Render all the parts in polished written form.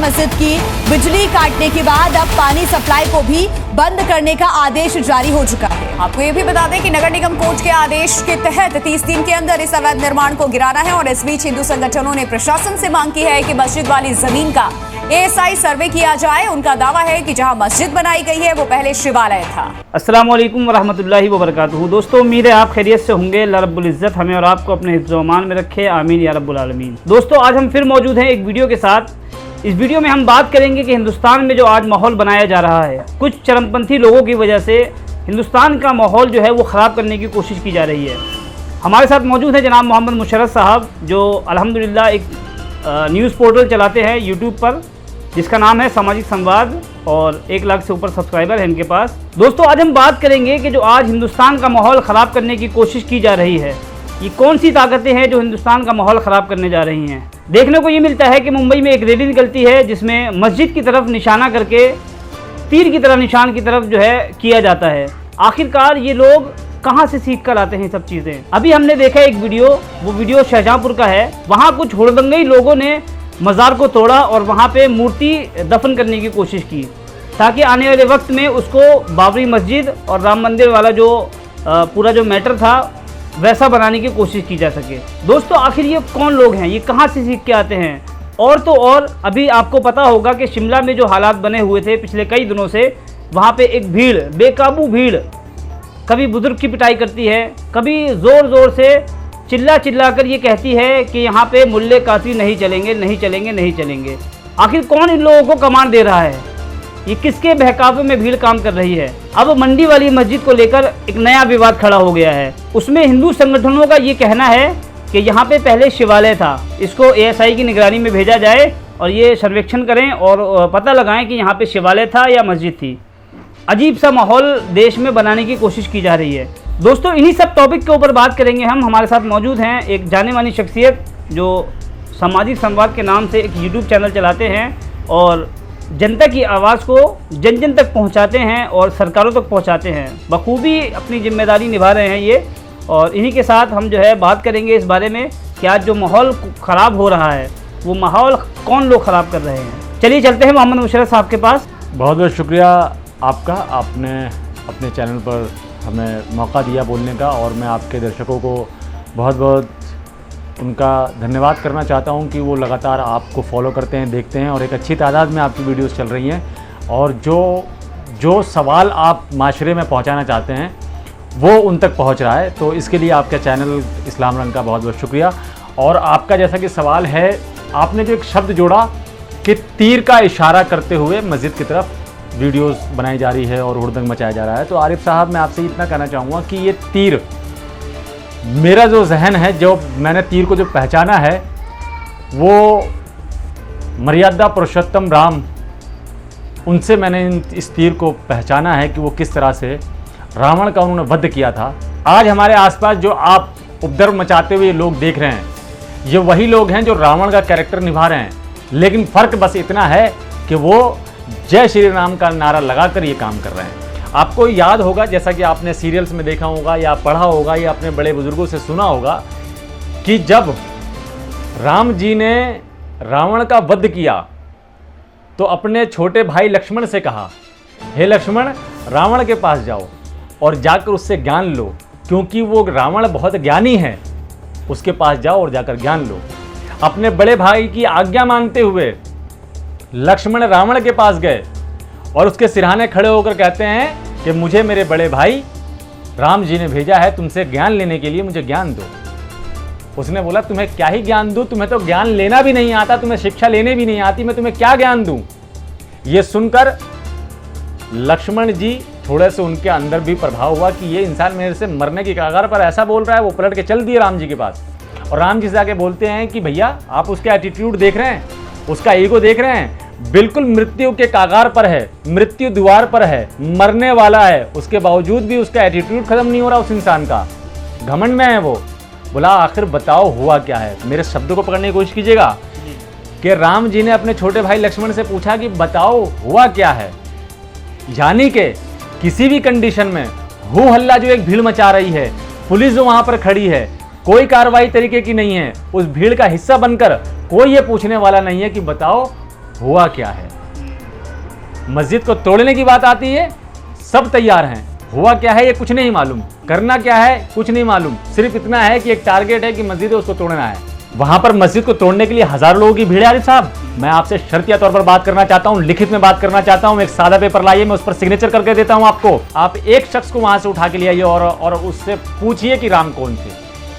मस्जिद की बिजली काटने के बाद अब पानी सप्लाई को भी बंद करने का आदेश जारी हो चुका है। आपको ये भी बता दें कि नगर निगम कोर्ट के आदेश के तहत 30 दिन के अंदर इस अवैध निर्माण को गिराना है और इस बीच हिंदू संगठनों ने प्रशासन से मांग की है कि मस्जिद वाली जमीन का ASI सर्वे किया जाए। उनका दावा है कि जहां मस्जिद बनाई गई है वो पहले शिवालय था। अस्सलाम वालेकुम वरहमतुल्लाहि वबरकातुहू। दोस्तों, उम्मीद है आप खैरियत से होंगे। अल्लाह रब्बुल इज़्ज़त हमें और आपको अपने हिफ्ज़ व अमान में रखे, आमीन या रब्बुल आलमीन। दोस्तों, आज हम फिर मौजूद हैं एक वीडियो के साथ। इस वीडियो में हम बात करेंगे कि हिंदुस्तान में जो आज माहौल बनाया जा रहा है, कुछ चरमपंथी लोगों की वजह से हिंदुस्तान का माहौल जो है वो ख़राब करने की कोशिश की जा रही है। हमारे साथ मौजूद है जनाब मोहम्मद मुशर्रफ साहब, जो अल्हम्दुलिल्लाह एक न्यूज़ पोर्टल चलाते हैं यूट्यूब पर, जिसका नाम है सामाजिक संवाद, और 1 लाख से ऊपर सब्सक्राइबर है इनके पास। दोस्तों, आज हम बात करेंगे कि जो आज हिंदुस्तान का माहौल ख़राब करने की कोशिश की जा रही है, ये कौन सी ताकतें हैं जो हिंदुस्तान का माहौल ख़राब करने जा रही हैं। देखने को ये मिलता है कि मुंबई में एक रैली निकलती है जिसमें मस्जिद की तरफ निशाना करके तीर की तरह निशान की तरफ जो है किया जाता है। आखिरकार ये लोग कहाँ से सीख कर आते हैं सब चीज़ें। अभी हमने देखा एक वीडियो, वो वीडियो शाहजहाँपुर का है। वहाँ कुछ हुड़दंगई लोगों ने मज़ार को तोड़ा और वहाँ पे मूर्ति दफन करने की कोशिश की, ताकि आने वाले वक्त में उसको बाबरी मस्जिद और राम मंदिर वाला जो पूरा जो मैटर था वैसा बनाने की कोशिश की जा सके। दोस्तों, आखिर ये कौन लोग हैं, ये कहाँ से सीख के आते हैं। और तो और अभी आपको पता होगा कि शिमला में जो हालात बने हुए थे पिछले कई दिनों से, वहाँ पे एक भीड़, बेकाबू भीड़, कभी बुजुर्ग की पिटाई करती है, कभी ज़ोर ज़ोर से चिल्ला कर ये कहती है कि यहाँ पे मुल्ले कासी नहीं चलेंगे, नहीं चलेंगे, नहीं चलेंगे। आखिर कौन इन लोगों को कमांड दे रहा है, ये किसके बहकावे में भीड़ काम कर रही है। अब मंडी वाली मस्जिद को लेकर एक नया विवाद खड़ा हो गया है। उसमें हिंदू संगठनों का ये कहना है कि यहाँ पे पहले शिवालय था, इसको ASI की निगरानी में भेजा जाए और ये सर्वेक्षण करें और पता लगाएं कि यहाँ पे शिवालय था या मस्जिद थी। अजीब सा माहौल देश में बनाने की कोशिश की जा रही है। दोस्तों, इन्हीं सब टॉपिक के ऊपर बात करेंगे हम। हमारे साथ मौजूद हैं एक जाने मानी शख्सियत जो सामाजिक संवाद के नाम से एक यूट्यूब चैनल चलाते हैं और जनता की आवाज़ को जन जन तक पहुंचाते हैं और सरकारों तक पहुंचाते हैं। बखूबी अपनी जिम्मेदारी निभा रहे हैं ये, और इन्हीं के साथ हम जो है बात करेंगे इस बारे में कि आज जो माहौल ख़राब हो रहा है वो माहौल कौन लोग ख़राब कर रहे हैं। चलिए चलते हैं मोहम्मद मुशर्रफ साहब के पास। बहुत बहुत शुक्रिया आपका, आपने अपने चैनल पर हमें मौका दिया बोलने का, और मैं आपके दर्शकों को बहुत बहुत उनका धन्यवाद करना चाहता हूं कि वो लगातार आपको फॉलो करते हैं, देखते हैं, और एक अच्छी तादाद में आपकी वीडियोस चल रही हैं, और जो सवाल आप माशरे में पहुंचाना चाहते हैं वो उन तक पहुंच रहा है। तो इसके लिए आपका चैनल इस्लाम रंग का बहुत बहुत शुक्रिया। और आपका जैसा कि सवाल है, आपने जो एक शब्द जोड़ा कि तीर का इशारा करते हुए मस्जिद की तरफ वीडियोस बनाई जा रही है और हुड़दंग मचाया जा रहा है, तो आरिफ साहब मैं आपसे इतना कहना चाहूँगा कि ये तीर, मेरा जो जहन है, जो मैंने तीर को जो पहचाना है, वो मर्यादा पुरुषोत्तम राम, उनसे मैंने इस तीर को पहचाना है कि वो किस तरह से रावण का उन्होंने वध किया था। आज हमारे आसपास जो आप उपद्रव मचाते हुए लोग देख रहे हैं, ये वही लोग हैं जो रावण का कैरेक्टर निभा रहे हैं, लेकिन फ़र्क बस इतना है कि वो जय श्री राम का नारा लगाकर ये काम कर रहे हैं। आपको याद होगा, जैसा कि आपने सीरियल्स में देखा होगा या पढ़ा होगा या अपने बड़े बुजुर्गों से सुना होगा, कि जब राम जी ने रावण का वध किया तो अपने छोटे भाई लक्ष्मण से कहा, हे लक्ष्मण, रावण के पास जाओ और जाकर उससे ज्ञान लो, क्योंकि वो रावण बहुत ज्ञानी है, उसके पास जाओ और जाकर ज्ञान लो। अपने बड़े भाई की आज्ञा मांगते हुए लक्ष्मण रावण के पास गए और उसके सिरहाने खड़े होकर कहते हैं कि मुझे मेरे बड़े भाई राम जी ने भेजा है तुमसे ज्ञान लेने के लिए, मुझे ज्ञान दो। उसने बोला, तुम्हें क्या ही ज्ञान दूं, तुम्हें तो ज्ञान लेना भी नहीं आता, तुम्हें शिक्षा लेने भी नहीं आती, मैं तुम्हें क्या ज्ञान दूं। ये सुनकर लक्ष्मण जी थोड़े से उनके अंदर भी प्रभाव हुआ कि ये इंसान मेरे से मरने की कगार पर ऐसा बोल रहा है। वो पलट के चल दिए राम जी के पास, और राम जी से आके बोलते हैं कि भैया, आप उसके एटीट्यूड देख रहे हैं, उसका ईगो देख रहे हैं, बिल्कुल मृत्यु के कागार पर है, मृत्यु द्वार पर है, मरने वाला है, उसके बावजूद भी उसका एटीट्यूड खत्म नहीं हो रहा उस इंसान का, घमंड में है वो। बोला, आखिर बताओ हुआ क्या है। मेरे शब्दों को पकड़ने की कोशिश कीजिएगा कि राम जी ने अपने छोटे भाई लक्ष्मण से पूछा कि बताओ हुआ क्या है। यानी कि किसी भी कंडीशन में हू हल्ला जो एक भीड़ मचा रही है, पुलिस जो वहां पर खड़ी है, कोई कार्रवाई तरीके की नहीं है, उस भीड़ का हिस्सा बनकर कोई ये पूछने वाला नहीं है कि बताओ हुआ क्या है। मस्जिद को तोड़ने की बात आती है, सब तैयार हैं, हुआ क्या है ये कुछ नहीं मालूम, करना क्या है कुछ नहीं मालूम, सिर्फ इतना है कि एक टारगेट है कि मस्जिद है उसको तोड़ना है। वहां पर मस्जिद को तोड़ने के लिए हजारों लोगों की भीड़ है। आरिफ साहब, मैं आपसे शर्तिया तौर पर बात करना चाहता हूं, लिखित में बात करना चाहता हूं, एक सादा पेपर लाइए, मैं उस पर सिग्नेचर करके देता हूं आपको। आप एक शख्स को वहां से उठा के ले आइए और उससे पूछिए कि राम कौन थे,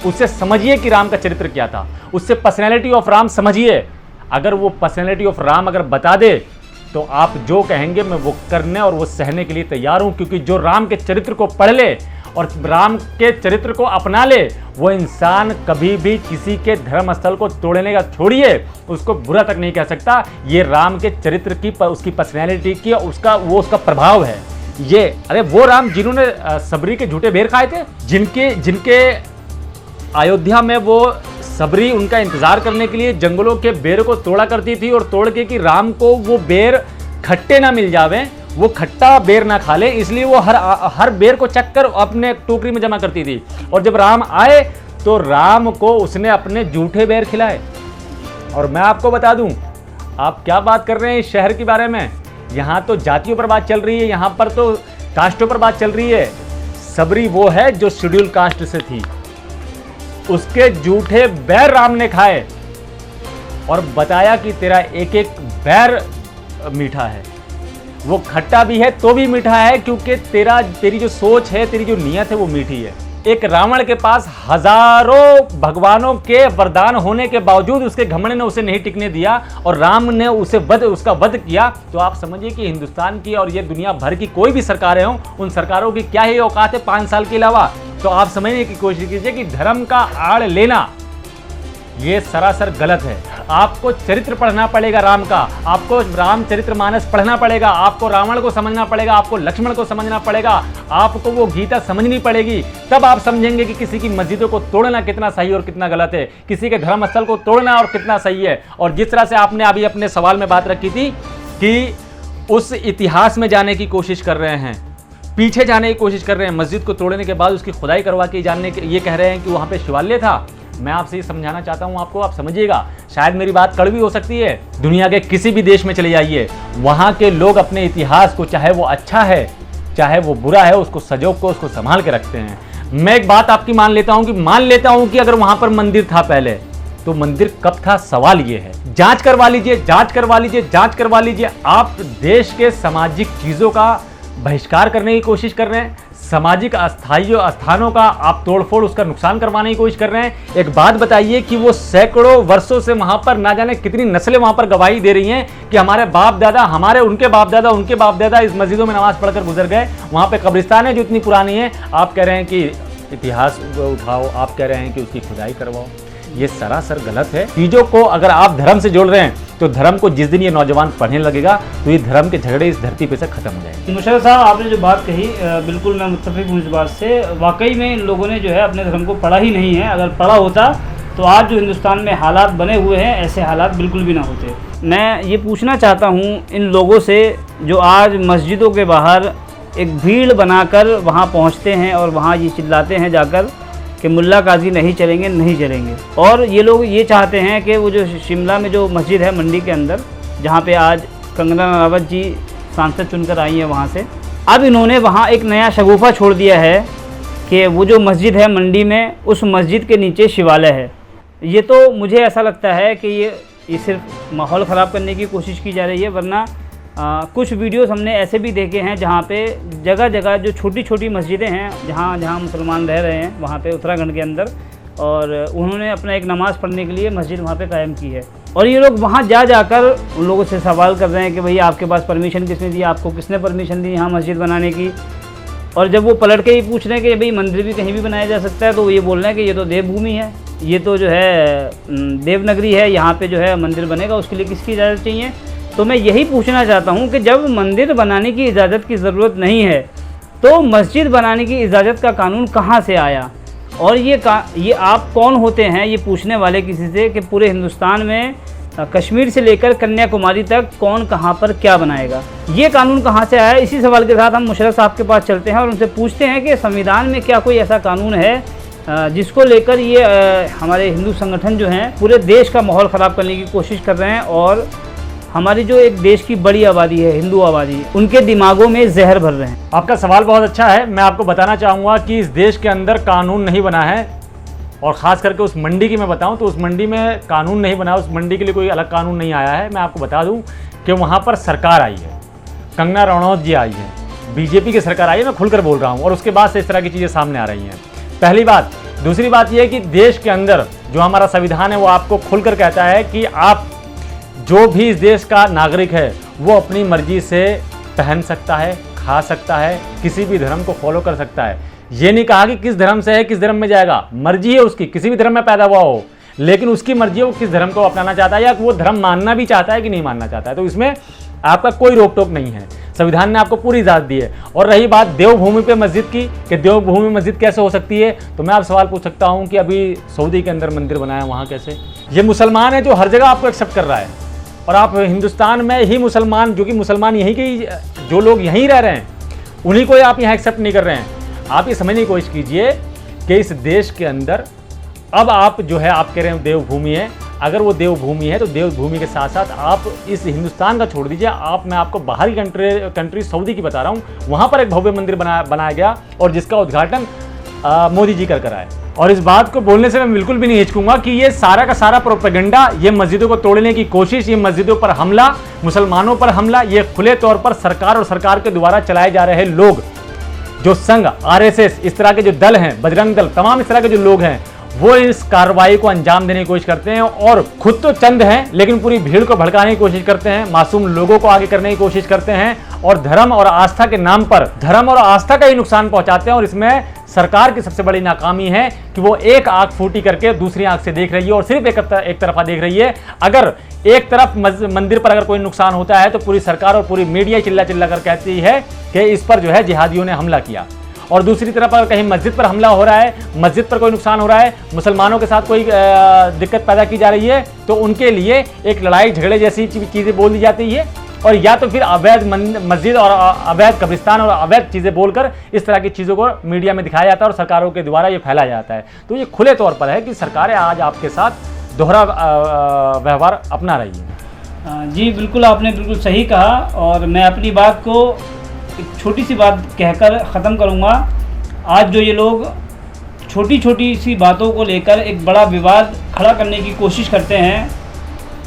उससे समझिए कि राम का चरित्र क्या था, उससे पर्सनैलिटी ऑफ राम समझिए। अगर वो पर्सनैलिटी ऑफ राम अगर बता दे तो आप जो कहेंगे मैं वो करने और वो सहने के लिए तैयार हूं, क्योंकि जो राम के चरित्र को पढ़ ले और राम के चरित्र को अपना ले, वो इंसान कभी भी किसी के धर्म स्थल को तोड़ने का छोड़िए उसको बुरा तक नहीं कह सकता। ये राम के चरित्र की, उसकी पर्सनैलिटी की, उसका प्रभाव है ये। अरे वो राम जिन्होंने सबरी के झूठे बेर खाए थे, जिनके अयोध्या में वो सबरी उनका इंतजार करने के लिए जंगलों के बेर को तोड़ा करती थी और तोड़ के कि राम को वो बेर खट्टे ना मिल जावे, वो खट्टा बेर ना खा ले, इसलिए वो हर बेर को चक कर अपने टोकरी में जमा करती थी। और जब राम आए तो राम को उसने अपने जूठे बेर खिलाए। और मैं आपको बता दूं, आप क्या बात कर रहे हैं इस शहर के बारे में, यहाँ तो जातियों पर बात चल रही है, यहाँ पर तो कास्टों पर बात चल रही है। सबरी वो है जो शेड्यूल कास्ट से थी, उसके जूठे बैर राम ने खाए और बताया कि तेरा एक एक बैर मीठा है, वो खट्टा भी है तो भी मीठा है, क्योंकि तेरी जो सोच है, तेरी जो नीयत है वो मीठी है। एक रावण के पास हजारों भगवानों के वरदान होने के बावजूद उसके घमंड ने उसे नहीं टिकने दिया और राम ने उसका वध किया। तो आप समझिए कि हिंदुस्तान की और ये दुनिया भर की कोई भी सरकारें हों, उन सरकारों की क्या ही औकात है 5 साल के अलावा। तो आप समझने की कोशिश कीजिए कि धर्म का आड़ लेना ये सरासर गलत है। आपको चरित्र पढ़ना पड़ेगा राम का, आपको रामचरितमानस पढ़ना पड़ेगा, आपको रावण को समझना पड़ेगा, आपको लक्ष्मण को समझना पड़ेगा, आपको वो गीता समझनी पड़ेगी। तब आप समझेंगे कि किसी की मस्जिदों को तोड़ना कितना सही और कितना गलत है, किसी के धर्मस्थल को तोड़ना और कितना सही है। और जिस तरह से आपने अभी अपने सवाल में बात रखी थी कि उस इतिहास में जाने की कोशिश कर रहे हैं, पीछे जाने की कोशिश कर रहे हैं, मस्जिद को तोड़ने के बाद उसकी खुदाई करवा के जानने के ये कह रहे हैं कि वहाँ पे शिवालय था। मैं आपसे ये समझाना चाहता हूँ आपको, आप समझिएगा, शायद मेरी बात कड़वी हो सकती है। दुनिया के किसी भी देश में चले जाइए, वहाँ के लोग अपने इतिहास को, चाहे वो अच्छा है चाहे वो बुरा है, उसको सजो को उसको संभाल के रखते हैं। मैं एक बात आपकी मान लेता हूँ कि अगर वहाँ पर मंदिर था पहले, तो मंदिर कब था, सवाल ये है। जांच करवा लीजिए। आप देश के सामाजिक चीजों का बहिष्कार करने की कोशिश कर रहे हैं, सामाजिक स्थानों का आप तोड़फोड़, उसका नुकसान करवाने की कोशिश कर रहे हैं। एक बात बताइए कि वो सैकड़ों वर्षों से वहां पर ना जाने कितनी नस्लें वहां पर गवाही दे रही हैं कि हमारे बाप दादा, उनके बाप दादा इस मस्जिदों में नमाज पढ़कर गुजर गए। वहां पे कब्रिस्तान है जो इतनी पुरानी है, आप कह रहे हैं कि इतिहास उठाओ, आप कह रहे हैं कि उसकी खुदाई करवाओ। ये सरासर गलत है। चीजों को अगर आप धर्म से जोड़ रहे हैं तो धर्म को जिस दिन ये नौजवान पढ़ने लगेगा तो ये धर्म के झगड़े इस धरती पे से खत्म हो जाएंगे। मुशर्रफ साहब, आपने जो बात कही बिल्कुल मैं मुत्तफिक हूँ इस बात से। वाकई में इन लोगों ने जो है अपने धर्म को पढ़ा ही नहीं है। अगर पढ़ा होता तो आज जो हिंदुस्तान में हालात बने हुए हैं, ऐसे हालात बिल्कुल भी ना होते। मैं ये पूछना चाहता हूँ इन लोगों से जो आज मस्जिदों के बाहर एक भीड़ बनाकर वहाँ पहुँचते हैं और वहाँ ये चिल्लाते हैं जाकर कि मुल्ला काजी नहीं चलेंगे। और ये लोग ये चाहते हैं कि वो जो शिमला में जो मस्जिद है मंडी के अंदर, जहाँ पे आज कंगना रनावत जी सांसद चुनकर आई हैं वहाँ से, अब इन्होंने वहाँ एक नया शगुफा छोड़ दिया है कि वो जो मस्जिद है मंडी में, उस मस्जिद के नीचे शिवालय है। ये तो मुझे ऐसा लगता है कि ये सिर्फ माहौल ख़राब करने की कोशिश की जा रही है, वरना कुछ वीडियोस हमने ऐसे भी देखे हैं जहाँ पे जगह जगह जो छोटी छोटी मस्जिदें हैं जहाँ मुसलमान रह रहे हैं वहाँ पे उत्तराखंड के अंदर, और उन्होंने अपना एक नमाज़ पढ़ने के लिए मस्जिद वहाँ पे कायम की है। और ये लोग वहाँ जाकर उन लोगों से सवाल कर रहे हैं कि भाई आपके पास परमिशन किसने दी, आपको किसने परमिशन दी यहाँ मस्जिद बनाने की। और जब वो पलट के ही पूछ रहे हैं कि भाई मंदिर भी कहीं भी बनाया जा सकता है, तो वो ये बोल रहे हैं कि ये तो देवभूमि है, ये तो जो है देवनगरी है, यहाँ पर जो है मंदिर बनेगा, उसके लिए किसकी इजाज़त चाहिए। तो मैं यही पूछना चाहता हूं कि जब मंदिर बनाने की इजाज़त की ज़रूरत नहीं है तो मस्जिद बनाने की इजाज़त का कानून कहां से आया। और ये आप कौन होते हैं ये पूछने वाले किसी से कि पूरे हिंदुस्तान में कश्मीर से लेकर कन्याकुमारी तक कौन कहां पर क्या बनाएगा, ये कानून कहां से आया। इसी सवाल के साथ हम मुशर्रफ साहब के पास चलते हैं और उनसे पूछते हैं कि संविधान में क्या कोई ऐसा कानून है जिसको लेकर ये हमारे हिंदू संगठन जो हैं पूरे देश का माहौल ख़राब करने की कोशिश कर रहे हैं और हमारी जो एक देश की बड़ी आबादी है, हिंदू आबादी, उनके दिमागों में जहर भर रहे हैं। आपका सवाल बहुत अच्छा है। मैं आपको बताना चाहूँगा कि इस देश के अंदर कानून नहीं बना है, और ख़ास करके उस मंडी की मैं बताऊं तो उस मंडी में कानून नहीं बना, उस मंडी के लिए कोई अलग कानून नहीं आया है। मैं आपको बता दूं कि वहाँ पर सरकार आई है, कंगना रनौत जी आई है, बीजेपी की सरकार आई है, मैं खुलकर बोल रहा हूँ, और उसके बाद से इस तरह की चीज़ें सामने आ रही हैं। पहली बात। दूसरी बात यह है कि देश के अंदर जो हमारा संविधान है वो आपको खुलकर कहता है कि आप जो भी इस देश का नागरिक है वो अपनी मर्जी से पहन सकता है, खा सकता है, किसी भी धर्म को फॉलो कर सकता है। ये नहीं कहा कि किस धर्म से है, किस धर्म में जाएगा, मर्जी है उसकी, किसी भी धर्म में पैदा हुआ हो, लेकिन उसकी मर्जी है वो किस धर्म को अपनाना चाहता है या वो धर्म मानना भी चाहता है कि नहीं मानना चाहता है। तो इसमें आपका कोई रोक टोक नहीं है, संविधान ने आपको पूरी इजाज़त दी है। और रही बात देवभूमि पे मस्जिद की कि देवभूमि में मस्जिद कैसे हो सकती है, तो मैं आप सवाल पूछ सकता हूँ कि अभी सऊदी के अंदर मंदिर बनाया है, वहाँ कैसे? ये मुसलमान है जो हर जगह आपको एक्सेप्ट कर रहा है, और आप हिंदुस्तान में ही मुसलमान, जो कि मुसलमान यहीं के जो लोग यहीं रह रहे हैं, उन्हीं को आप यहाँ एक्सेप्ट नहीं कर रहे हैं। आप ये समझने की कोशिश कीजिए कि इस देश के अंदर अब आप जो है आप कह रहे हैं देवभूमि है, अगर वो देवभूमि है तो देवभूमि के साथ साथ आप इस हिंदुस्तान का छोड़ दीजिए, मैं आपको बाहरी कंट्री सऊदी की बता रहा हूँ, वहाँ पर एक भव्य मंदिर बनाया गया और जिसका उद्घाटन मोदी जी कर आए। और इस बात को बोलने से मैं बिल्कुल भी नहीं हिचकूंगा कि ये सारा का सारा प्रोपेगेंडा, ये मस्जिदों को तोड़ने की कोशिश, ये मस्जिदों पर हमला, मुसलमानों पर हमला, ये खुले तौर पर सरकार और सरकार के द्वारा चलाए जा रहे लोग, जो संघ, आरएसएस, इस तरह के जो दल हैं, बजरंग दल, तमाम इस तरह के जो लोग हैं, वो इस कार्रवाई को अंजाम देने की कोशिश करते हैं। और खुद तो चंद हैं लेकिन पूरी भीड़ को भड़काने की कोशिश करते हैं, मासूम लोगों को आगे करने की कोशिश करते हैं, और धर्म और आस्था के नाम पर धर्म और आस्था का ही नुकसान पहुंचाते हैं। और इसमें सरकार की सबसे बड़ी नाकामी है कि वो एक आंख फूटी करके दूसरी आंख से देख रही है और सिर्फ एक तरफा देख रही है। अगर एक तरफ मंदिर पर अगर कोई नुकसान होता है तो पूरी सरकार और पूरी मीडिया चिल्ला चिल्ला कर कहती है कि इस पर जो है जिहादियों ने हमला किया, और दूसरी तरफ अगर कहीं मस्जिद पर हमला हो रहा है, मस्जिद पर कोई नुकसान हो रहा है, मुसलमानों के साथ कोई दिक्कत पैदा की जा रही है, तो उनके लिए एक लड़ाई झगड़े जैसी चीज़ें बोल दी जाती है, और या तो फिर अवैध मस्जिद और अवैध कब्रिस्तान और अवैध चीज़ें बोलकर इस तरह की चीज़ों को मीडिया में दिखाया जाता है और सरकारों के द्वारा ये फैलाया जाता है। तो ये खुले तौर पर है कि सरकारें आज आपके साथ दोहरा व्यवहार अपना रही है। जी बिल्कुल, आपने बिल्कुल सही कहा, और मैं अपनी बात को एक छोटी सी बात कहकर ख़त्म करूँगा। आज जो ये लोग छोटी छोटी सी बातों को लेकर एक बड़ा विवाद खड़ा करने की कोशिश करते हैं,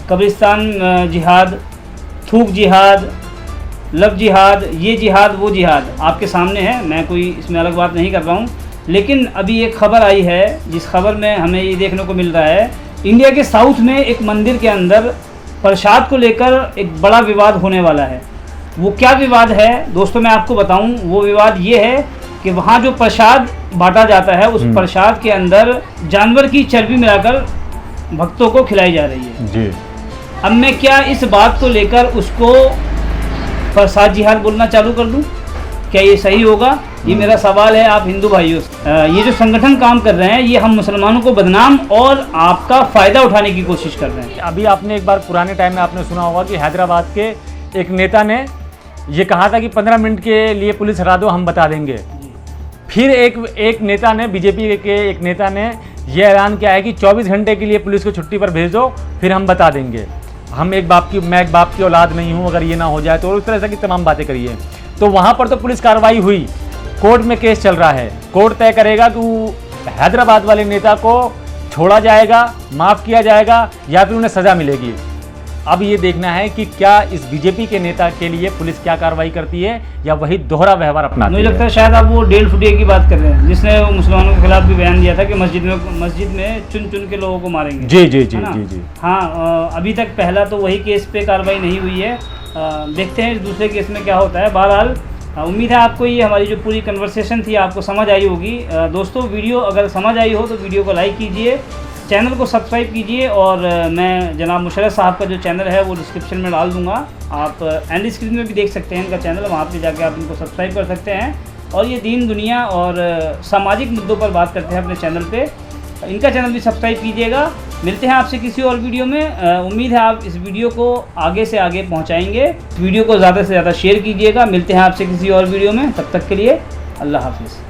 कब्रिस्तान जिहाद, थूक जिहाद, लव जिहाद, ये जिहाद वो जिहाद आपके सामने है, मैं कोई इसमें अलग बात नहीं कर रहा हूँ। लेकिन अभी एक खबर आई है जिस खबर में हमें ये देखने को मिल रहा है, इंडिया के साउथ में एक मंदिर के अंदर प्रसाद को लेकर एक बड़ा विवाद होने वाला है। वो क्या विवाद है दोस्तों, मैं आपको बताऊं। वो विवाद ये है कि वहाँ जो प्रसाद बांटा जाता है उस प्रसाद के अंदर जानवर की चर्बी मिलाकर भक्तों को खिलाई जा रही है जी। अब मैं क्या इस बात को लेकर उसको प्रसाद जिहाद बोलना चालू कर दूं? क्या ये सही होगा? ये मेरा सवाल है आप हिंदू भाइयों से। ये जो संगठन काम कर रहे हैं ये हम मुसलमानों को बदनाम और आपका फ़ायदा उठाने की कोशिश कर रहे हैं। अभी आपने एक बार पुराने टाइम में आपने सुना होगा कि हैदराबाद के एक नेता ने ये कहा था कि 15 मिनट के लिए पुलिस हटा दो, हम बता देंगे। फिर एक नेता ने, बीजेपी के एक नेता ने ये ऐलान किया है कि 24 घंटे के लिए पुलिस को छुट्टी पर भेज दो, फिर हम बता देंगे। मैं एक बाप की औलाद नहीं हूँ, अगर ये ना हो जाए तो इस तरह की तमाम बातें करिए। तो वहाँ पर तो पुलिस कार्रवाई हुई, कोर्ट में केस चल रहा है, कोर्ट तय करेगा कि हैदराबाद वाले नेता को छोड़ा जाएगा, माफ़ किया जाएगा या फिर उन्हें सज़ा मिलेगी। अब ये देखना है कि क्या इस बीजेपी के नेता के लिए पुलिस क्या कार्रवाई करती है या वही दोहरा व्यवहार अपनाती है। मुझे लगता है शायद आप वो डेल फुटिया की बात कर रहे हैं जिसने मुसलमानों के खिलाफ भी बयान दिया था कि मस्जिद में चुन चुन के लोगों को मारेंगे। जी जी जी जी जी हाँ, अभी तक पहला तो वही केस पे कार्रवाई नहीं हुई है, देखते हैं दूसरे केस में क्या होता है। बहरहाल उम्मीद है आपको ये हमारी जो पूरी कन्वर्सेशन थी आपको समझ आई होगी। दोस्तों वीडियो अगर समझ आई हो तो वीडियो को लाइक कीजिए, चैनल को सब्सक्राइब कीजिए, और मैं जनाब मुशर्रफ साहब का जो चैनल है वो डिस्क्रिप्शन में डाल दूंगा, आप एंड स्क्रीन में भी देख सकते हैं इनका चैनल, वहाँ पे जाके आप इनको सब्सक्राइब कर सकते हैं। और ये दीन दुनिया और सामाजिक मुद्दों पर बात करते हैं अपने चैनल पे, इनका चैनल भी सब्सक्राइब कीजिएगा। मिलते हैं आपसे किसी और वीडियो में। उम्मीद है आप इस वीडियो को आगे से आगे पहुँचाएँगे, वीडियो को ज़्यादा से ज़्यादा शेयर कीजिएगा। मिलते हैं आपसे किसी और वीडियो में, तब तक के लिए अल्लाह हाफिज़।